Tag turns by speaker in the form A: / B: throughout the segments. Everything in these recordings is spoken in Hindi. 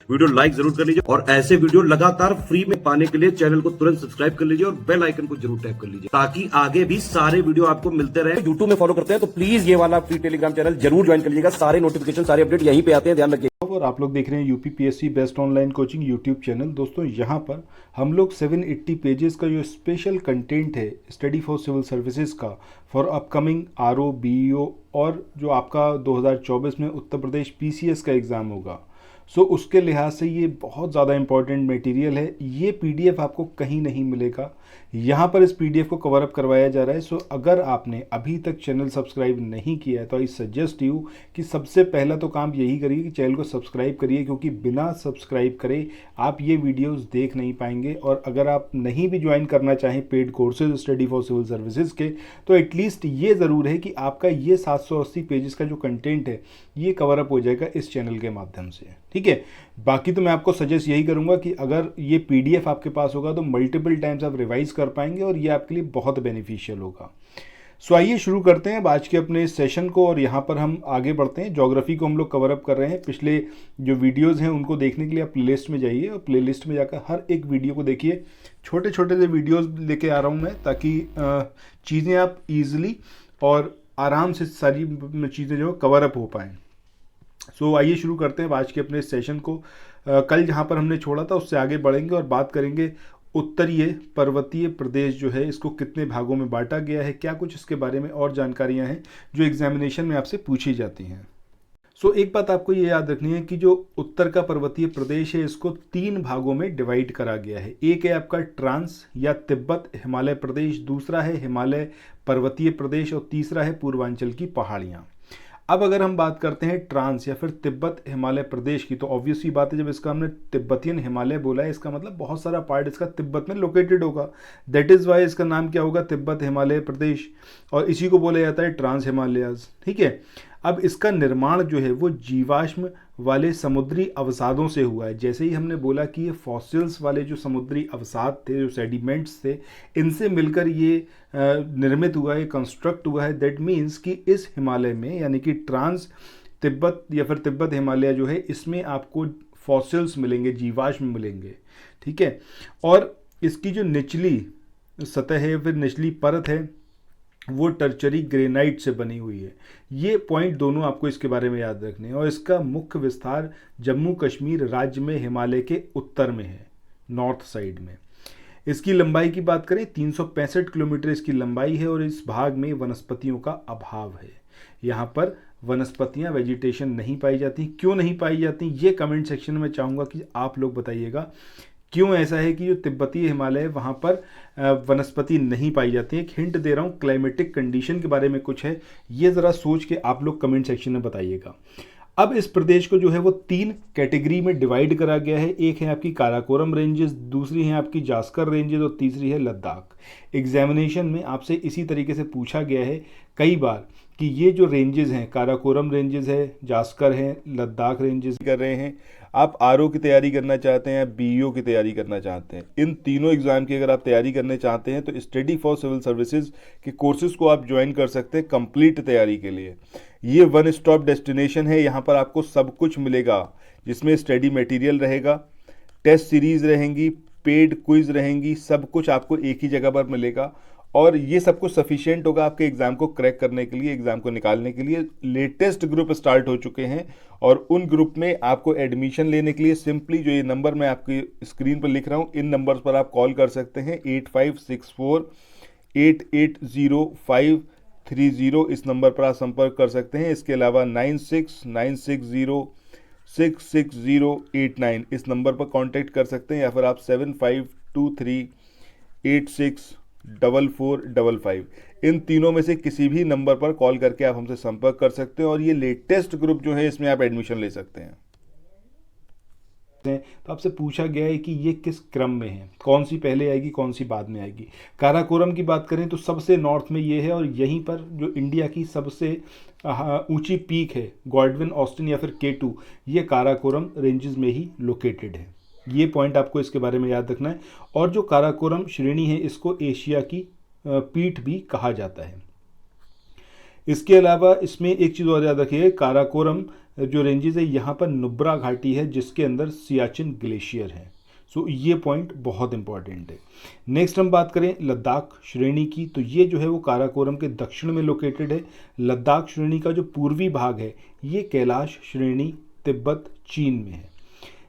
A: वीडियो लाइक जरूर कर लीजिए और ऐसे वीडियो लगातार फ्री में पाने के लिए चैनल को तुरंत सब्सक्राइब कर लीजिए और बेल आइकन को जरूर टैप कर लीजिए ताकि आगे भी सारे वीडियो आपको मिलते रहे। यूट्यूब में फॉलो करते हैं तो प्लीज ये वाला फ्री टेलीग्राम चैनल जरूर ज्वाइन कर लीजिएगा। सारे नोटिफिकेशन सारे अपडेट यहीं पे आते हैं, ध्यान रखिए।
B: और आप लोग देख रहे हैं UPPSC best online coaching YouTube channel. दोस्तों यहाँ पर हम लोग 780 पेजेस का जो स्पेशल कंटेंट है स्टडी फॉर सिविल सर्विसेज का फॉर अपकमिंग आरओ बीईओ और जो आपका 2024 में उत्तर प्रदेश पीसीएस का एग्ज़ाम होगा, सो उसके लिहाज से ये बहुत ज़्यादा इंपॉर्टेंट मटेरियल है। ये पीडीएफ आपको कहीं नहीं मिलेगा, यहाँ पर इस पीडीएफ को कवर अप करवाया जा रहा है। सो अगर आपने अभी तक चैनल सब्सक्राइब नहीं किया है तो आई सजेस्ट यू कि सबसे पहला तो काम यही करिए कि चैनल को सब्सक्राइब करिए, क्योंकि बिना सब्सक्राइब करे आप ये वीडियोस देख नहीं पाएंगे। और अगर आप नहीं भी ज्वाइन करना चाहें paid courses study for civil services के, तो एटलीस्ट ये ज़रूर है कि आपका ये 780 पेजेस का जो कंटेंट है ये कवर अप हो जाएगा इस चैनल के माध्यम से, ठीक है। बाकी तो मैं आपको सजेस्ट यही करूंगा कि अगर ये पीडीएफ आपके पास होगा तो मल्टीपल टाइम्स आप रिवाइज कर पाएंगे और ये आपके लिए बहुत बेनिफिशियल होगा। सो आइए शुरू करते हैं आज के अपने सेशन को और यहाँ पर हम आगे बढ़ते हैं। ज्योग्राफी को हम लोग कवर अप कर रहे हैं। पिछले जो वीडियोज़ हैं उनको देखने के लिए आप प्लेलिस्ट में जाइए और प्लेलिस्ट में जाकर हर एक वीडियो को देखिए। छोटे छोटे से वीडियोज़ लेके आ रहा हूँ मैं ताकि चीज़ें आप ईजिली और आराम से सारी चीज़ें जो कवर अप हो पाएँ। सो आइए शुरू करते हैं आज के अपने सेशन को। कल जहाँ पर हमने छोड़ा था उससे आगे बढ़ेंगे और बात करेंगे उत्तरीय पर्वतीय प्रदेश जो है इसको कितने भागों में बांटा गया है, क्या कुछ इसके बारे में और जानकारियाँ हैं जो एग्जामिनेशन में आपसे पूछी जाती हैं। सो एक बात आपको ये याद रखनी है कि जो उत्तर का पर्वतीय प्रदेश है इसको 3 भागों में डिवाइड करा गया है। एक है आपका ट्रांस या तिब्बत हिमालय प्रदेश, दूसरा है हिमालय पर्वतीय प्रदेश और तीसरा है पूर्वांचल की पहाड़ियाँ। अब अगर हम बात करते हैं ट्रांस या फिर तिब्बत हिमालय प्रदेश की, तो ऑब्वियस सी बात है जब इसका हमने तिब्बतियन हिमालय बोला है इसका मतलब बहुत सारा पार्ट इसका तिब्बत में लोकेटेड होगा। दैट इज़ वाई इसका नाम क्या होगा, तिब्बत हिमालय प्रदेश, और इसी को बोला जाता है ट्रांस हिमालयाज, ठीक है। अब इसका निर्माण जो है वो जीवाश्म वाले समुद्री अवसादों से हुआ है। जैसे ही हमने बोला कि ये फॉसिल्स वाले जो समुद्री अवसाद थे, जो सेडिमेंट्स थे, इनसे मिलकर ये निर्मित हुआ है, कंस्ट्रक्ट हुआ है। दैट मीन्स कि इस हिमालय में यानी कि ट्रांस तिब्बत या फिर तिब्बत हिमालय जो है इसमें आपको फॉसिल्स मिलेंगे, जीवाश्म मिलेंगे, ठीक है। और इसकी जो निचली सतह है फिर निचली परत है वो टर्चरी ग्रेनाइट से बनी हुई है। ये पॉइंट दोनों आपको इसके बारे में याद रखने हैं। और इसका मुख्य विस्तार जम्मू कश्मीर राज्य में हिमालय के उत्तर में है, नॉर्थ साइड में। इसकी लंबाई की बात करें 365 किलोमीटर इसकी लंबाई है और इस भाग में वनस्पतियों का अभाव है। यहाँ पर वनस्पतियाँ वेजिटेशन नहीं पाई जाती। क्यों नहीं पाई जाती ये कमेंट सेक्शन में चाहूँगा कि आप लोग बताइएगा क्यों ऐसा है कि जो तिब्बती हिमालय है वहाँ पर वनस्पति नहीं पाई जाती है। एक हिंट दे रहा हूँ, क्लाइमेटिक कंडीशन के बारे में कुछ है, ये ज़रा सोच के आप लोग कमेंट सेक्शन में बताइएगा। अब इस प्रदेश को जो है वो 3 कैटेगरी में डिवाइड करा गया है। एक है आपकी काराकोरम रेंजेस, दूसरी है आपकी जास्कर रेंजेस और तीसरी है लद्दाख। एग्जामिनेशन में आपसे इसी तरीके से पूछा गया है कई बार कि ये जो रेंजेस हैं, काराकोरम रेंजेस है, जास्कर है, लद्दाख रेंजेस कर रहे हैं, आप आरओ की तैयारी करना चाहते हैं, बीईओ की तैयारी करना चाहते हैं, इन तीनों एग्जाम की अगर आप तैयारी करने चाहते हैं तो स्टडी फॉर सिविल सर्विसेज के कोर्सेज को आप ज्वाइन कर सकते हैं कंप्लीट तैयारी के लिए। ये वन स्टॉप डेस्टिनेशन है, यहाँ पर आपको सब कुछ मिलेगा जिसमें स्टडी मटेरियल रहेगा, टेस्ट सीरीज रहेंगी, पेड क्विज रहेंगी, सब कुछ आपको एक ही जगह पर मिलेगा। और ये सब कुछ सफिशिएंट होगा आपके एग्ज़ाम को क्रैक करने के लिए, एग्ज़ाम को निकालने के लिए। लेटेस्ट ग्रुप स्टार्ट हो चुके हैं और उन ग्रुप में आपको एडमिशन लेने के लिए सिंपली जो ये नंबर मैं आपकी स्क्रीन पर लिख रहा हूँ इन नंबर्स पर आप कॉल कर सकते हैं। 8564880530 इस नंबर पर आप संपर्क कर सकते हैं। इसके अलावा 9696066089 इस नंबर पर कांटेक्ट कर सकते हैं, या फिर आप 7523864455 इन तीनों में से किसी भी नंबर पर कॉल करके आप हमसे संपर्क कर सकते हैं और ये लेटेस्ट ग्रुप जो है इसमें आप एडमिशन ले सकते हैं। तो आपसे पूछा गया है कि ये किस क्रम में है, कौन सी पहले आएगी कौन सी बाद में आएगी। काराकोरम की बात करें तो सबसे नॉर्थ में ये है और यहीं पर जो इंडिया की सबसे ऊंची पीक है गॉडविन ऑस्टिन या फिर K2, ये काराकोरम रेंजेस में ही लोकेटेड है। ये पॉइंट आपको इसके बारे में याद रखना है। और जो काराकोरम श्रेणी है इसको एशिया की पीठ भी कहा जाता है। इसके अलावा इसमें एक चीज़ और याद रखिए, काराकोरम जो रेंजेस है यहाँ पर नुब्रा घाटी है जिसके अंदर सियाचिन ग्लेशियर है। सो ये पॉइंट बहुत इंपॉर्टेंट है। नेक्स्ट हम बात करें लद्दाख श्रेणी की, तो ये जो है वो काराकोरम के दक्षिण में लोकेटेड है। लद्दाख श्रेणी का जो पूर्वी भाग है ये कैलाश श्रेणी तिब्बत चीन में है।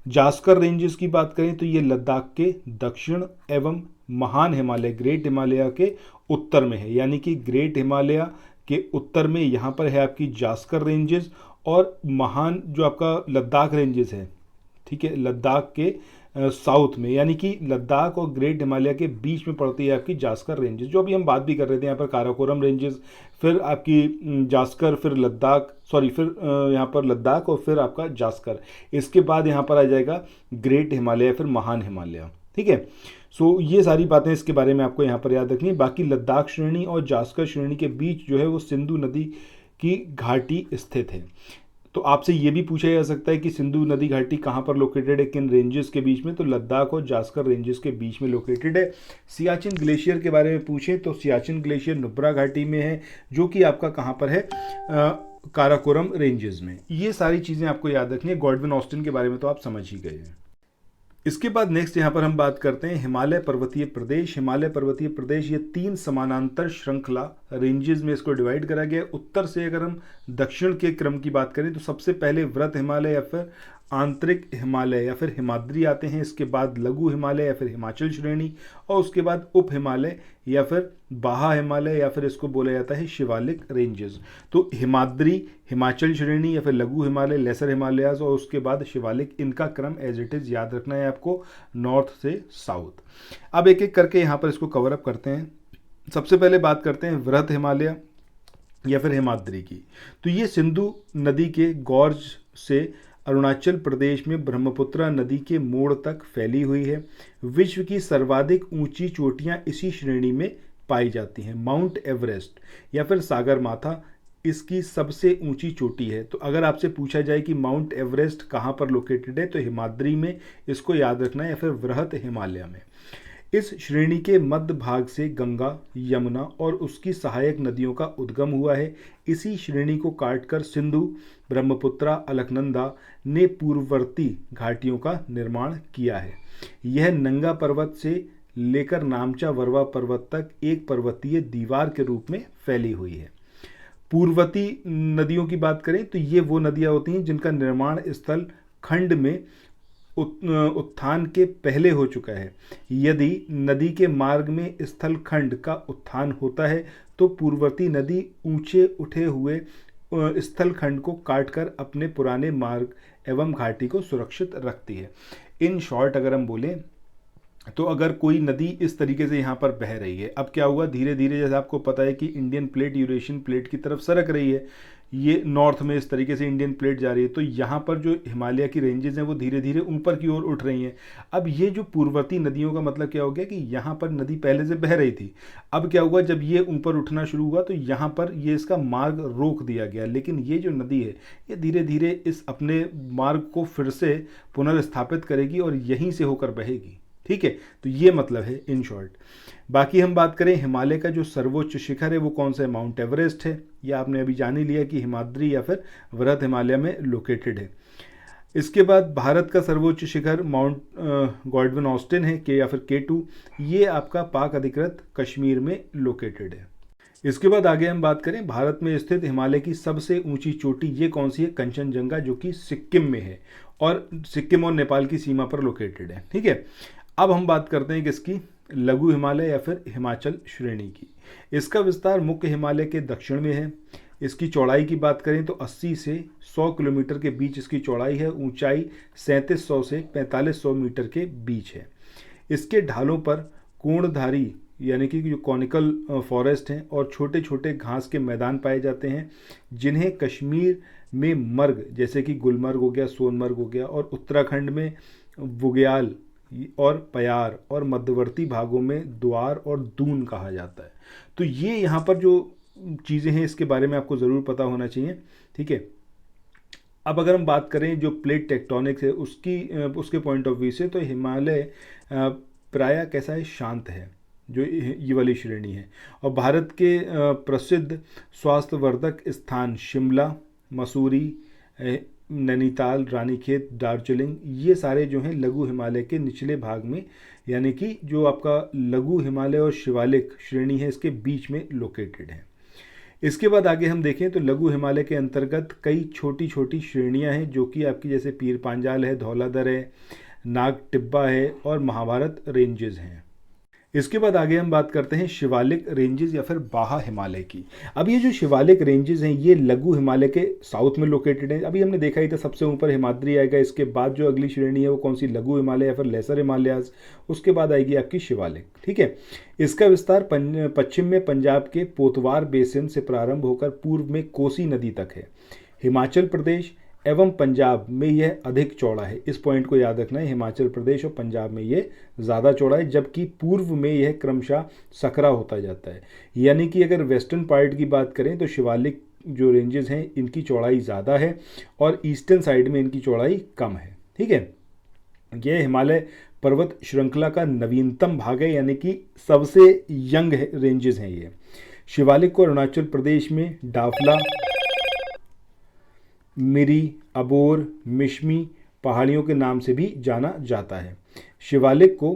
B: जास्कर रेंजेस की बात करें तो ये लद्दाख के दक्षिण एवं महान हिमालय ग्रेट हिमालय के उत्तर में है, यानी कि ग्रेट हिमालय के उत्तर में यहाँ पर है आपकी जास्कर रेंजेस, और महान जो आपका लद्दाख रेंजेस है, ठीक है, लद्दाख के साउथ में, यानी कि लद्दाख और ग्रेट हिमालय के बीच में पड़ती है आपकी जास्कर रेंजेस, जो अभी हम बात भी कर रहे थे। यहाँ पर काराकोरम रेंजेस, फिर आपकी जास्कर, फिर लद्दाख, सॉरी फिर यहाँ पर लद्दाख और फिर आपका जास्कर, इसके बाद यहाँ पर आ जाएगा ग्रेट हिमालय, फिर महान हिमालय, ठीक है। सो ये सारी बातें इसके बारे में आपको यहाँ पर याद रखनी है। बाकी लद्दाख श्रेणी और जास्कर श्रेणी के बीच जो है वो सिंधु नदी की घाटी स्थित है। तो आपसे ये भी पूछा जा सकता है कि सिंधु नदी घाटी कहाँ पर लोकेटेड है, किन रेंजेस के बीच में, तो लद्दाख और जास्कर रेंजेस के बीच में लोकेटेड है। सियाचिन ग्लेशियर के बारे में पूछें तो सियाचिन ग्लेशियर नुब्रा घाटी में है, जो कि आपका कहाँ पर है, काराकोरम रेंजेस में। ये सारी चीज़ें आपको याद रखनी है। गॉडविन ऑस्टिन के बारे में तो आप समझ ही गए हैं। इसके बाद नेक्स्ट यहाँ पर हम बात करते हैं हिमालय पर्वतीय प्रदेश। हिमालय पर्वतीय प्रदेश ये 3 समानांतर श्रृंखला रेंजेस में इसको डिवाइड करा गया है। उत्तर से अगर हम दक्षिण के क्रम की बात करें तो सबसे पहले व्रत हिमालय या फिर आंतरिक हिमालय या फिर हिमाद्री आते हैं। इसके बाद लघु हिमालय या फिर हिमाचल श्रेणी, और उसके बाद उप हिमालय या फिर बाहा हिमालय या फिर इसको बोला जाता है शिवालिक रेंजेस। तो हिमाद्री, हिमाचल श्रेणी या फिर लघु हिमालय, लेसर हिमालयाज, और उसके बाद शिवालिक, इनका क्रम एज इट इज़ याद रखना है आपको, नॉर्थ से साउथ। अब एक एक करके यहाँ पर इसको कवर अप करते हैं। सबसे पहले बात करते हैं वृहत हिमालय या फिर हिमाद्री की। तो ये सिंधु नदी के गॉर्ज से अरुणाचल प्रदेश में ब्रह्मपुत्र नदी के मोड़ तक फैली हुई है। विश्व की सर्वाधिक ऊंची चोटियां इसी श्रेणी में पाई जाती हैं। माउंट एवरेस्ट या फिर सागरमाथा इसकी सबसे ऊंची चोटी है। तो अगर आपसे पूछा जाए कि माउंट एवरेस्ट कहाँ पर लोकेटेड है, तो हिमाद्री में इसको याद रखना है, या फिर वृहत हिमालय में। इस श्रेणी के मध्य भाग से गंगा, यमुना और उसकी सहायक नदियों का उद्गम हुआ है। इसी श्रेणी को काटकर सिंधु, ब्रह्मपुत्रा, अलकनंदा ने पूर्ववर्ती घाटियों का निर्माण किया है। यह नंगा पर्वत से लेकर नामचा वरवा पर्वत तक एक पर्वतीय दीवार के रूप में फैली हुई है। पूर्ववर्ती नदियों की बात करें तो ये वो नदियाँ होती हैं जिनका निर्माण स्थल खंड में उत्थान के पहले हो चुका है। यदि नदी के मार्ग में स्थल खंड का उत्थान होता है तो पूर्ववर्ती नदी ऊंचे उठे हुए स्थल खंड को काटकर अपने पुराने मार्ग एवं घाटी को सुरक्षित रखती है। इन शॉर्ट अगर हम बोलें तो अगर कोई नदी इस तरीके से यहाँ पर बह रही है, अब क्या हुआ, धीरे धीरे जैसे आपको पता है कि इंडियन प्लेट यूरेशियन प्लेट की तरफ सरक रही है, ये नॉर्थ में इस तरीके से इंडियन प्लेट जा रही है, तो यहाँ पर जो हिमालय की रेंजेस हैं वो धीरे धीरे ऊपर की ओर उठ रही हैं। अब ये जो पूर्ववर्ती नदियों का मतलब क्या हो गया कि यहाँ पर नदी पहले से बह रही थी, अब क्या हुआ, जब ये ऊपर उठना शुरू हुआ तो यहाँ पर ये इसका मार्ग रोक दिया गया। लेकिन ये जो नदी है ये धीरे धीरे इस अपने मार्ग को फिर से पुनर्स्थापित करेगी और यहीं से होकर बहेगी। ठीक है, तो ये मतलब है इन शॉर्ट। बाकी हम बात करें हिमालय का जो सर्वोच्च शिखर है वो कौन सा है, माउंट एवरेस्ट है। यह आपने अभी जान ही लिया कि हिमाद्री या फिर वृहत हिमालय में लोकेटेड है। इसके बाद भारत का सर्वोच्च शिखर माउंट गॉडविन ऑस्टिन है के या फिर K2, ये आपका पाक अधिकृत कश्मीर में लोकेटेड है। इसके बाद आगे हम बात करें भारत में स्थित हिमालय की सबसे ऊंची चोटी ये कौन सी है, कंचनजंगा, जो कि सिक्किम में है और सिक्किम और नेपाल की सीमा पर लोकेटेड है। ठीक है, अब हम बात करते हैं किसकी, लघु हिमालय या फिर हिमाचल श्रेणी की। इसका विस्तार मुख्य हिमालय के दक्षिण में है। इसकी चौड़ाई की बात करें तो 80 से 100 किलोमीटर के बीच इसकी चौड़ाई है। ऊंचाई 3700 से 4500 मीटर के बीच है। इसके ढालों पर कोणधारी यानी कि जो कॉनिकल फॉरेस्ट हैं और छोटे छोटे घास के मैदान पाए जाते हैं, जिन्हें कश्मीर में मर्ग जैसे कि गुलमर्ग हो गया, सोनमर्ग हो गया, और उत्तराखंड में बुग्याल और पयार, और मध्यवर्ती भागों में द्वार और दून कहा जाता है। तो ये यहाँ पर जो चीज़ें हैं इसके बारे में आपको ज़रूर पता होना चाहिए। ठीक है, अब अगर हम बात करें जो प्लेट टेक्टोनिक्स है उसके पॉइंट ऑफ व्यू से, तो हिमालय प्रायः कैसा है, शांत है। जो ये वाली श्रेणी है। और भारत के प्रसिद्ध स्वास्थ्यवर्धक स्थान शिमला, मसूरी, नैनीताल, रानीखेत, दार्जिलिंग, ये सारे जो हैं लघु हिमालय के निचले भाग में, यानी कि जो आपका लघु हिमालय और शिवालिक श्रेणी है इसके बीच में लोकेटेड है। इसके बाद आगे हम देखें तो लघु हिमालय के अंतर्गत कई छोटी छोटी श्रेणियां हैं जो कि आपकी जैसे पीर पांजाल है, धौलाधर है, नाग टिब्बा है और महाभारत रेंजेस हैं। इसके बाद आगे हम बात करते हैं शिवालिक रेंजेस या फिर बाहा हिमालय की। अब ये जो शिवालिक रेंजेस हैं ये लघु हिमालय के साउथ में लोकेटेड है। अभी हमने देखा ही था सबसे ऊपर हिमाद्री आएगा, इसके बाद जो अगली श्रेणी है वो कौन सी, लघु हिमालय या फिर लेसर हिमालयाज, उसके बाद आएगी आपकी शिवालिक। ठीक है, इसका विस्तार पश्चिम में पंजाब के पोतवार बेसिन से प्रारंभ होकर पूर्व में कोसी नदी तक है। हिमाचल प्रदेश एवं पंजाब में यह अधिक चौड़ा है। इस पॉइंट को याद रखना है, हिमाचल प्रदेश और पंजाब में ये ज़्यादा चौड़ा है, जबकि पूर्व में यह क्रमशः सकरा होता जाता है। यानी कि अगर वेस्टर्न पार्ट की बात करें तो शिवालिक जो रेंजेस हैं इनकी चौड़ाई ज़्यादा है और ईस्टर्न साइड में इनकी चौड़ाई कम है। ठीक है, यह हिमालय पर्वत श्रृंखला का नवीनतम भाग है, यानी कि सबसे यंग रेंजेस हैं ये। शिवालिक को अरुणाचल प्रदेश में डाफला, मिरी, अबोर, मिश्मी पहाड़ियों के नाम से भी जाना जाता है। शिवालिक को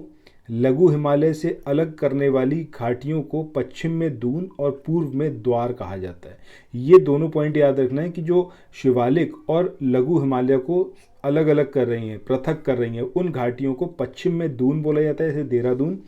B: लघु हिमालय से अलग करने वाली घाटियों को पश्चिम में दून और पूर्व में द्वार कहा जाता है। ये दोनों पॉइंट याद रखना है कि जो शिवालिक और लघु हिमालय को अलग अलग कर रही हैं, पृथक कर रही हैं, उन घाटियों को पश्चिम में दून बोला जाता है, जैसे देहरादून,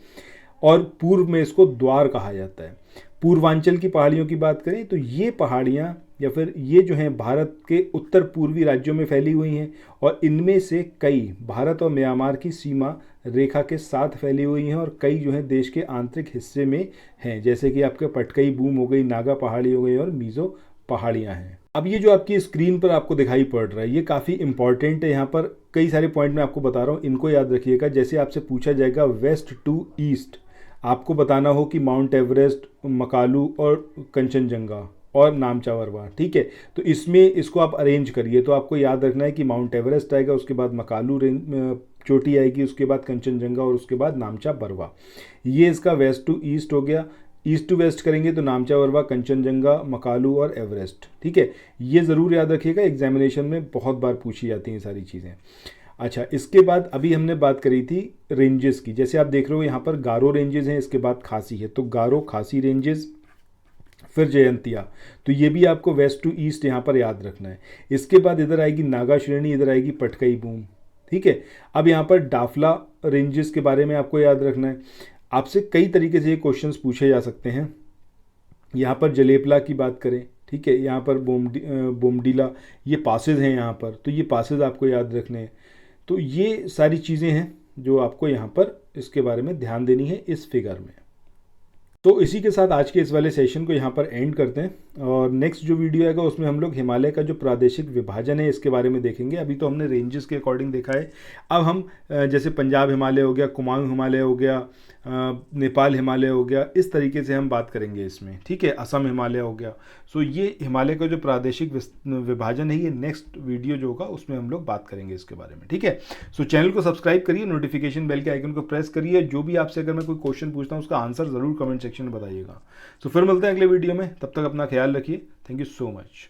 B: और पूर्व में इसको द्वार कहा जाता है। पूर्वांचल की पहाड़ियों की बात करें तो ये पहाड़ियाँ या फिर ये जो हैं भारत के उत्तर पूर्वी राज्यों में फैली हुई हैं और इनमें से कई भारत और म्यांमार की सीमा रेखा के साथ फैली हुई हैं और कई जो हैं देश के आंतरिक हिस्से में हैं, जैसे कि आपके पटकई बूम हो गई, नागा पहाड़ी हो गई और मीज़ो पहाड़ियाँ हैं। अब ये जो आपकी स्क्रीन पर आपको दिखाई पड़ रहा है ये काफ़ी इंपॉर्टेंट है। यहाँ पर कई सारे पॉइंट मैं आपको बता रहा हूँ, इनको याद रखिएगा। जैसे आपसे पूछा जाएगा वेस्ट टू ईस्ट, आपको बताना हो कि माउंट एवरेस्ट, मकालू और कंचनजंगा और नामचा बरवा। ठीक है, तो इसमें इसको आप अरेंज करिए। तो आपको याद रखना है कि माउंट एवरेस्ट आएगा, उसके बाद मकालू चोटी आएगी, उसके बाद कंचनजंगा और उसके बाद नामचा बरवा। ये इसका वेस्ट टू ईस्ट हो गया। ईस्ट टू वेस्ट करेंगे तो नामचा बरवा, कंचनजंगा, मकालू और एवरेस्ट। ठीक है, ये ज़रूर याद रखिएगा, एग्जामिनेशन में बहुत बार पूछी जाती हैं सारी चीज़ें। अच्छा, इसके बाद अभी हमने बात करी थी रेंजेस की। जैसे आप देख रहे हो यहाँ पर गारो रेंजेस हैं, इसके बाद खासी है, तो गारो खासी रेंजेस, फिर जयंतिया, तो ये भी आपको वेस्ट टू ईस्ट यहाँ पर याद रखना है। इसके बाद इधर आएगी नागा श्रेणी, इधर आएगी पटकई बूम। ठीक है, अब यहाँ पर डाफला रेंजेस के बारे में आपको याद रखना है। आपसे कई तरीके से ये क्वेश्चंस पूछे जा सकते हैं। यहाँ पर जलेपला की बात करें, ठीक है, यहाँ पर बोमडीला, ये पासेज हैं यहाँ पर, तो ये पासेज आपको याद रखने हैं। तो ये सारी चीज़ें हैं जो आपको यहाँ पर इसके बारे में ध्यान देनी है इस फिगर में। तो इसी के साथ आज के इस वाले सेशन को यहाँ पर एंड करते हैं और नेक्स्ट जो वीडियो आएगा उसमें हम लोग हिमालय का जो प्रादेशिक विभाजन है इसके बारे में देखेंगे। अभी तो हमने रेंजेस के अकॉर्डिंग देखा है, अब हम जैसे पंजाब हिमालय हो गया, कुमाऊं हिमालय हो गया, नेपाल हिमालय हो गया, इस तरीके से हम बात करेंगे इसमें। ठीक है, असम हिमालय हो गया। सो ये हिमालय का जो प्रादेशिक विभाजन है ये नेक्स्ट वीडियो जो होगा उसमें हम लोग बात करेंगे इसके बारे में। ठीक है, सो चैनल को सब्सक्राइब करिए, नोटिफिकेशन बेल के आइकन को प्रेस करिए। जो भी आपसे अगर मैं कोई क्वेश्चन पूछता हूँ उसका आंसर ज़रूर कमेंट सेक्शन में बताइएगा। सो फिर मिलते हैं अगले वीडियो में, तब तक अपना ख्याल रखिए। Thank you so much.